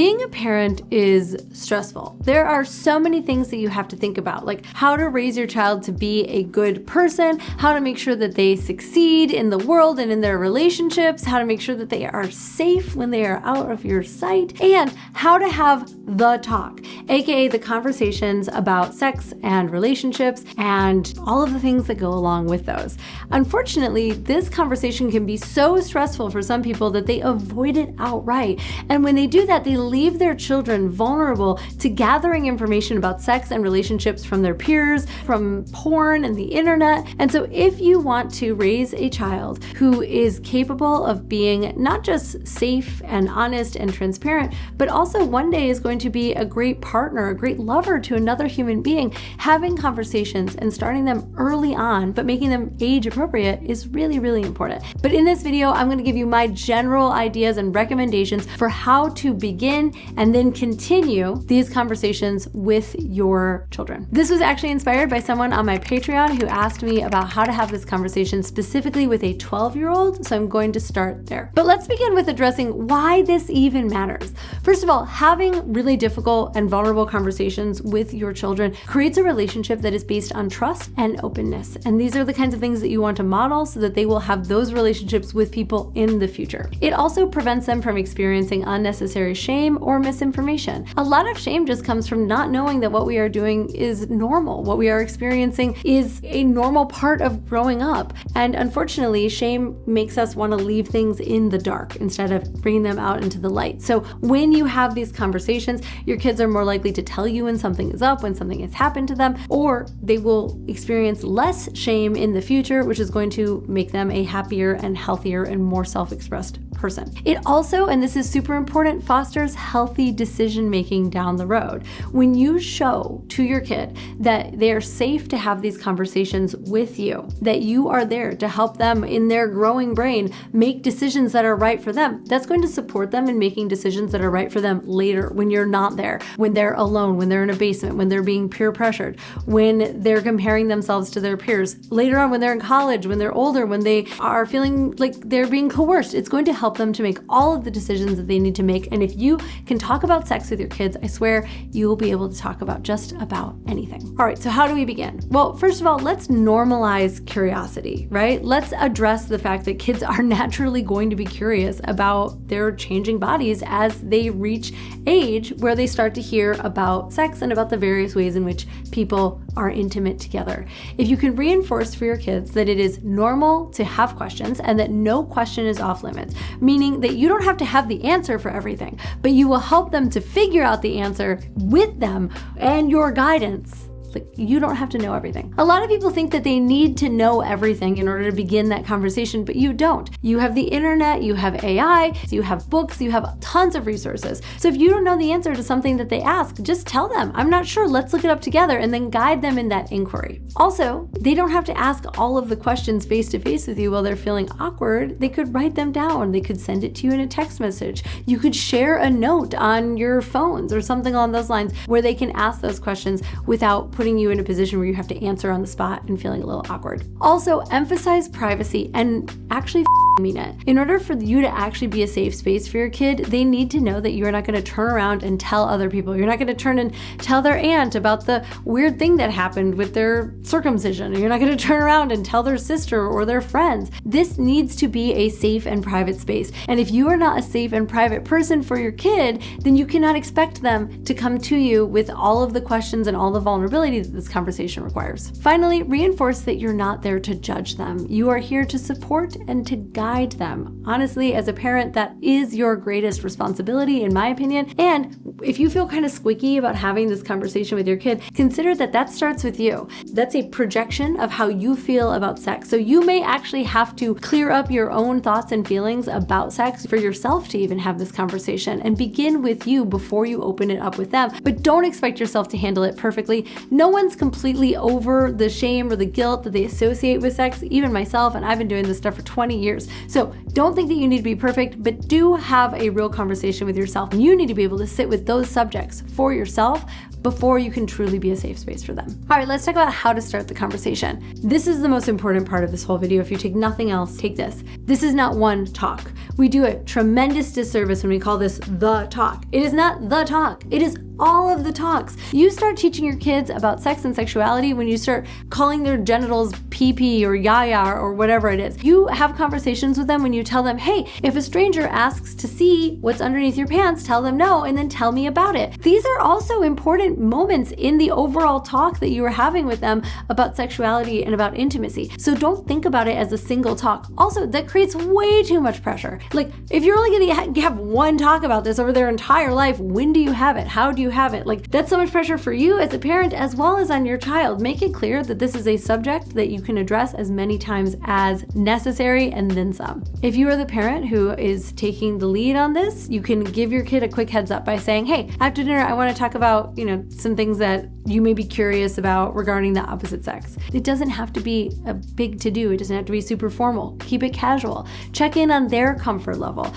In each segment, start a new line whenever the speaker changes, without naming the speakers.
Being a parent is stressful. There are so many things that you have to think about, like how to raise your child to be a good person, how to make sure that they succeed in the world and in their relationships, how to make sure that they are safe when they are out of your sight, and how to have the talk, aka the conversations about sex and relationships and all of the things that go along with those. Unfortunately, this conversation can be so stressful for some people that they avoid it outright. And when they do that, they leave their children vulnerable to gathering information about sex and relationships from their peers, from porn and the internet. And so if you want to raise a child who is capable of being not just safe and honest and transparent, but also one day is going to be a great partner, a great lover to another human being, having conversations and starting them early on, but making them age appropriate is really, really important. But in this video, I'm going to give you my general ideas and recommendations for how to begin and then continue these conversations with your children. This was actually inspired by someone on my Patreon who asked me about how to have this conversation specifically with a 12-year-old, so I'm going to start there. But let's begin with addressing why this even matters. First of all, having really difficult and vulnerable conversations with your children creates a relationship that is based on trust and openness. And these are the kinds of things that you want to model so that they will have those relationships with people in the future. It also prevents them from experiencing unnecessary shame or misinformation. A lot of shame just comes from not knowing that what we are doing is normal. What we are experiencing is a normal part of growing up. And unfortunately, shame makes us want to leave things in the dark instead of bringing them out into the light. So when you have these conversations, your kids are more likely to tell you when something is up, when something has happened to them, or they will experience less shame in the future, which is going to make them a happier and healthier and more self-expressed person. It also, and this is super important, fosters healthy decision-making down the road. When you show to your kid that they are safe to have these conversations with you, that you are there to help them in their growing brain make decisions that are right for them, that's going to support them in making decisions that are right for them later when you're not there, when they're alone, when they're in a basement, when they're being peer pressured, when they're comparing themselves to their peers, later on when they're in college, when they're older, when they are feeling like they're being coerced. It's going to help them to make all of the decisions that they need to make. And if you can talk about sex with your kids, I swear you will be able to talk about just about anything. All right, so how do we begin? Well, first of all, let's normalize curiosity, right? Let's address the fact that kids are naturally going to be curious about their changing bodies as they reach age where they start to hear about sex and about the various ways in which people are intimate together. If you can reinforce for your kids that it is normal to have questions and that no question is off limits, meaning that you don't have to have the answer for everything, but you will help them to figure out the answer with them and your guidance. Like, you don't have to know everything. A lot of people think that they need to know everything in order to begin that conversation, but you don't. You have the internet, you have AI, you have books, you have tons of resources. So if you don't know the answer to something that they ask, just tell them, I'm not sure, let's look it up together, and then guide them in that inquiry. Also, they don't have to ask all of the questions face to face with you while they're feeling awkward. They could write them down. They could send it to you in a text message. You could share a note on your phones or something along those lines where they can ask those questions without putting you in a position where you have to answer on the spot and feeling a little awkward. Also, emphasize privacy and actually mean it. In order for you to actually be a safe space for your kid, they need to know that you're not going to turn around and tell other people. You're not going to turn and tell their aunt about the weird thing that happened with their circumcision. You're not going to turn around and tell their sister or their friends. This needs to be a safe and private space. And if you are not a safe and private person for your kid, then you cannot expect them to come to you with all of the questions and all the vulnerability that this conversation requires. Finally, reinforce that you're not there to judge them. You are here to support and to guide them. Honestly, as a parent, that is your greatest responsibility, in my opinion. And if you feel kind of squeaky about having this conversation with your kid, consider that that starts with you. That's a projection of how you feel about sex. So you may actually have to clear up your own thoughts and feelings about sex for yourself to even have this conversation, and begin with you before you open it up with them. But don't expect yourself to handle it perfectly. No one's completely over the shame or the guilt that they associate with sex, even myself, and I've been doing this stuff for 20 years. So don't think that you need to be perfect, but do have a real conversation with yourself. And you need to be able to sit with those subjects for yourself before you can truly be a safe space for them. All right, let's talk about how to start the conversation. This is the most important part of this whole video. If you take nothing else, take this. This is not one talk. We do a tremendous disservice when we call this the talk. It is not the talk. It is all of the talks. You start teaching your kids about sex and sexuality when you start calling their genitals pee-pee or yaya or whatever it is. You have conversations with them when you tell them, hey, if a stranger asks to see what's underneath your pants, tell them no, and then tell me about it. These are also important moments in the overall talk that you are having with them about sexuality and about intimacy. So don't think about it as a single talk. Also, that creates way too much pressure. Like, if you're only gonna have one talk about this over their entire life, when do you have it? How do you have it? Like, that's so much pressure for you as a parent as well as on your child. Make it clear that this is a subject that you can address as many times as necessary and then some. If you are the parent who is taking the lead on this, you can give your kid a quick heads up by saying, hey, after dinner, I want to talk about, some things that you may be curious about regarding the opposite sex. It doesn't have to be a big to-do. It doesn't have to be super formal. Keep it casual. Check in on their comfort level.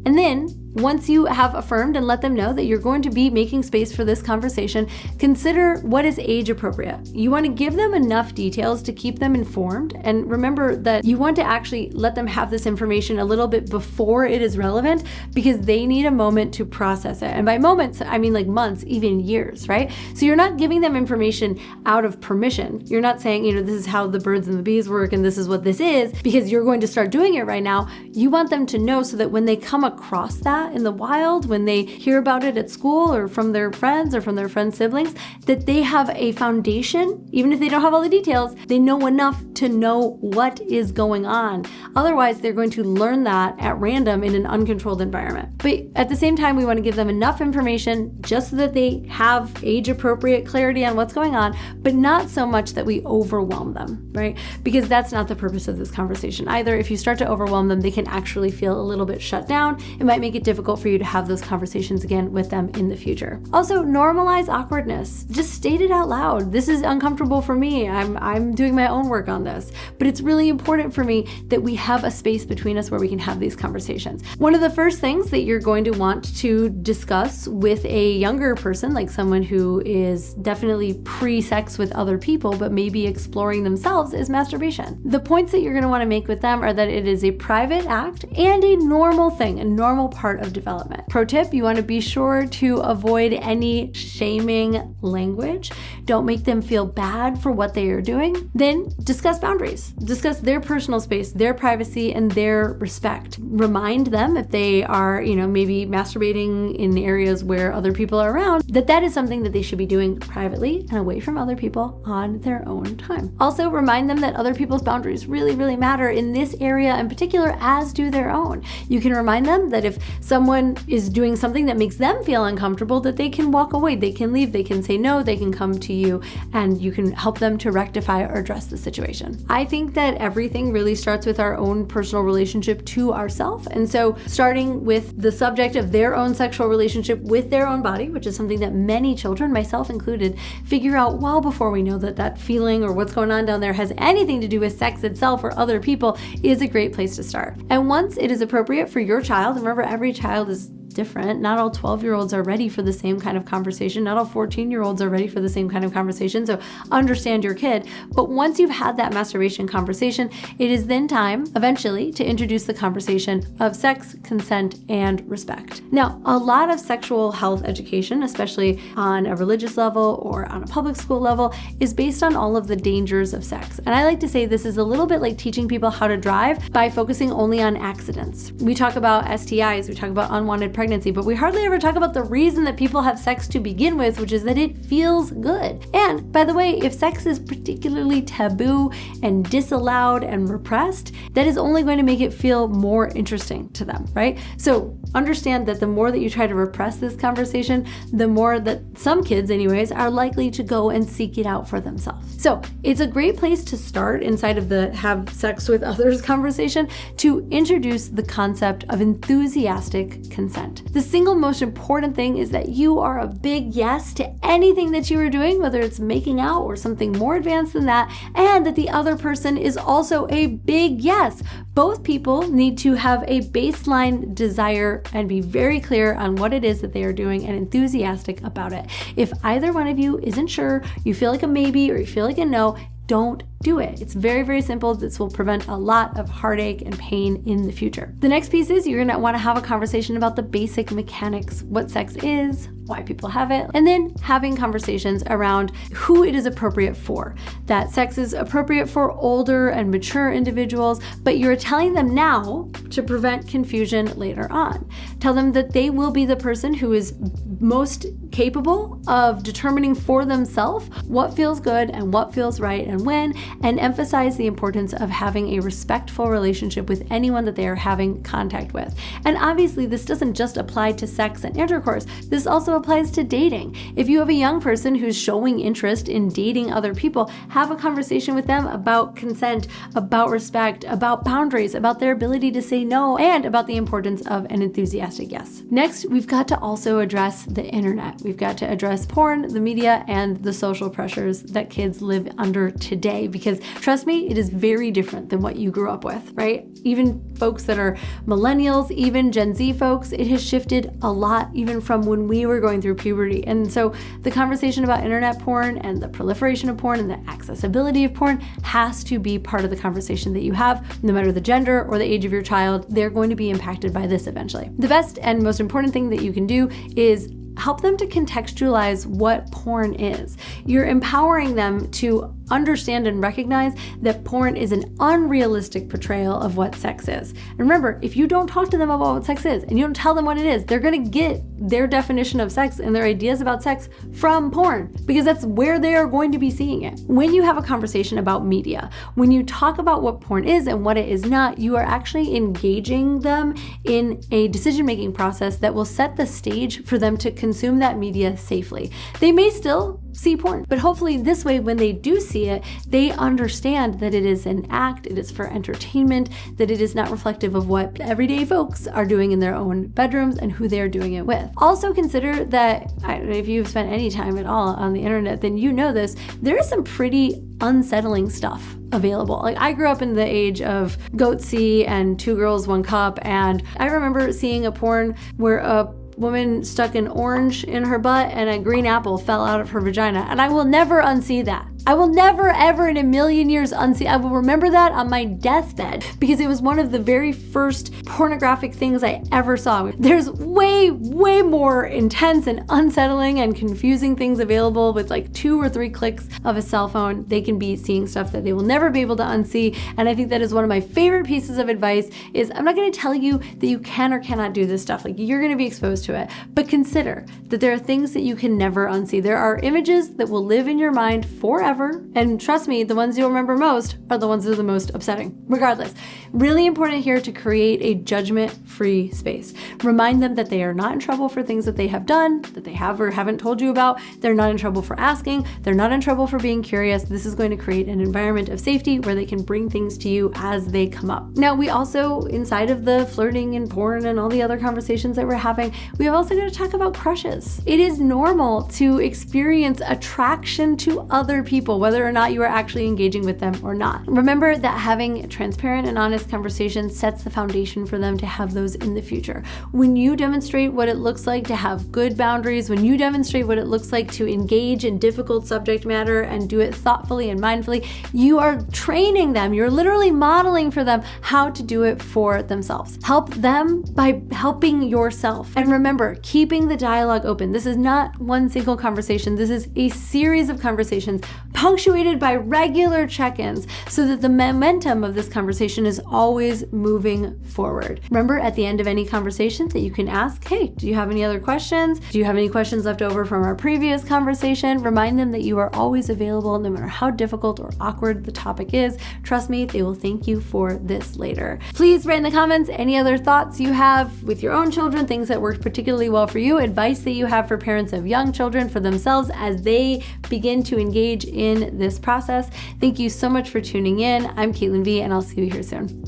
And then once you have affirmed and let them know that you're going to be making space for this conversation, consider what is age appropriate. You want to give them enough details to keep them informed. And remember that you want to actually let them have this information a little bit before it is relevant because they need a moment to process it. And by moments, I mean like months, even years, right? So you're not giving them information out of permission. You're not saying, this is how the birds and the bees work and this is what this is because you're going to start doing it right now. You want them to know so that when they come across that in the wild, when they hear about it at school or from their friends or from their friends' siblings, that they have a foundation, even if they don't have all the details, they know enough to know what is going on. Otherwise, they're going to learn that at random in an uncontrolled environment. But at the same time, we want to give them enough information just so that they have age-appropriate clarity on what's going on, but not so much that we overwhelm them, right? Because that's not the purpose of this conversation either. If you start to overwhelm them, they can actually feel a little bit shut down. It might make it difficult for you to have those conversations again with them in the future. Also, normalize awkwardness. Just state it out loud. This is uncomfortable for me. I'm doing my own work on this, but it's really important for me that we have a space between us where we can have these conversations. One of the first things that you're going to want to discuss with a younger person, like someone who is definitely pre-sex with other people, but maybe exploring themselves, is masturbation. The points that you're going to want to make with them are that it is a private act and a normal thing, a normal part of development. Pro tip, you want to be sure to avoid any shaming language. Don't make them feel bad for what they are doing. Then discuss boundaries. Discuss their personal space, their privacy, and their respect. Remind them if they are, maybe masturbating in areas where other people are around, that is something that they should be doing privately and away from other people on their own time. Also, remind them that other people's boundaries really, really matter in this area in particular, as do their own. You can remind them that if someone is doing something that makes them feel uncomfortable, that they can walk away, they can leave, they can say no, they can come to you, and you can help them to rectify or address the situation. I think that everything really starts with our own personal relationship to ourselves. And so starting with the subject of their own sexual relationship with their own body, which is something that many children, myself included, figure out well before we know that feeling or what's going on down there has anything to do with sex itself or other people, is a great place to start. And once it is appropriate for your child, remember every child is different. Not all 12-year-olds are ready for the same kind of conversation. Not all 14-year-olds are ready for the same kind of conversation. So understand your kid. But once you've had that masturbation conversation, it is then time, eventually, to introduce the conversation of sex, consent, and respect. Now, a lot of sexual health education, especially on a religious level or on a public school level, is based on all of the dangers of sex. And I like to say this is a little bit like teaching people how to drive by focusing only on accidents. We talk about STIs, we talk about unwanted pregnancy, but we hardly ever talk about the reason that people have sex to begin with, which is that it feels good. And by the way, if sex is particularly taboo and disallowed and repressed, that is only going to make it feel more interesting to them, right? So understand that the more that you try to repress this conversation, the more that some kids anyways are likely to go and seek it out for themselves. So it's a great place to start inside of the have sex with others conversation to introduce the concept of enthusiastic consent. consent. The single most important thing is that you are a big yes to anything that you are doing, whether it's making out or something more advanced than that, and that the other person is also a big yes. Both people need to have a baseline desire and be very clear on what it is that they are doing and enthusiastic about it. If either one of you isn't sure, you feel like a maybe or you feel like a no, don't do it. It's very, very simple. This will prevent a lot of heartache and pain in the future. The next piece is you're going to want to have a conversation about the basic mechanics, what sex is, why people have it, and then having conversations around who it is appropriate for. That sex is appropriate for older and mature individuals, but you're telling them now to prevent confusion later on. Tell them that they will be the person who is most capable of determining for themselves what feels good and what feels right and when, and emphasize the importance of having a respectful relationship with anyone that they are having contact with. And obviously, this doesn't just apply to sex and intercourse. This also applies to dating. If you have a young person who's showing interest in dating other people, have a conversation with them about consent, about respect, about boundaries, about their ability to say no, and about the importance of an enthusiastic yes. Next, we've got to also address the internet. We've got to address porn, the media, and the social pressures that kids live under today, because trust me, it is very different than what you grew up with, right? Even folks that are millennials, even Gen Z folks, it has shifted a lot even from when we were going through puberty. And so the conversation about internet porn and the proliferation of porn and the accessibility of porn has to be part of the conversation that you have, no matter the gender or the age of your child. They're going to be impacted by this eventually. The best and most important thing that you can do is help them to contextualize what porn is. You're empowering them to understand and recognize that porn is an unrealistic portrayal of what sex is. And remember, if you don't talk to them about what sex is and you don't tell them what it is, they're going to get their definition of sex and their ideas about sex from porn, because that's where they are going to be seeing it. When you have a conversation about media, when you talk about what porn is and what it is not, you are actually engaging them in a decision-making process that will set the stage for them to consume that media safely. They may still see porn, but hopefully this way, when they do see it, they understand that it is an act, it is for entertainment, that it is not reflective of what everyday folks are doing in their own bedrooms and who they're doing it with. Also consider that, if you've spent any time at all on the internet, then you know this, there is some pretty unsettling stuff available. Like, I grew up in the age of Goatsy and Two Girls, One Cup, and I remember seeing a porn where a woman stuck an orange in her butt and a green apple fell out of her vagina. And I will never unsee that. I will never, ever in a million years unsee. I will remember that on my deathbed, because it was one of the very first pornographic things I ever saw. There's way, way more intense and unsettling and confusing things available with like 2 or 3 clicks of a cell phone. They can be seeing stuff that they will never be able to unsee. And I think that is one of my favorite pieces of advice is, I'm not going to tell you that you can or cannot do this stuff. Like, you're going to be exposed to it, but consider that there are things that you can never unsee. There are images that will live in your mind forever. And trust me, the ones you'll remember most are the ones that are the most upsetting. Regardless, really important here to create a judgment-free space. Remind them that they are not in trouble for things that they have done, that they have or haven't told you about. They're not in trouble for asking. They're not in trouble for being curious. This is going to create an environment of safety where they can bring things to you as they come up. Now, we also, inside of the flirting and porn and all the other conversations that we're having, we have also got to talk about crushes. It is normal to experience attraction to other people, whether or not you are actually engaging with them or not. Remember that having transparent and honest conversations sets the foundation for them to have those in the future. When you demonstrate what it looks like to have good boundaries, when you demonstrate what it looks like to engage in difficult subject matter and do it thoughtfully and mindfully, you are training them. You're literally modeling for them how to do it for themselves. Help them by helping yourself. And remember, keeping the dialogue open. This is not one single conversation. This is a series of conversations punctuated by regular check-ins so that the momentum of this conversation is always moving forward. Remember, at the end of any conversation that you can ask, hey, do you have any other questions? Do you have any questions left over from our previous conversation? Remind them that you are always available no matter how difficult or awkward the topic is. Trust me, they will thank you for this later. Please write in the comments any other thoughts you have with your own children, things that worked particularly well for you, advice that you have for parents of young children for themselves as they begin to engage in this process. Thank you so much for tuning in. I'm Caitlin V, and I'll see you here soon.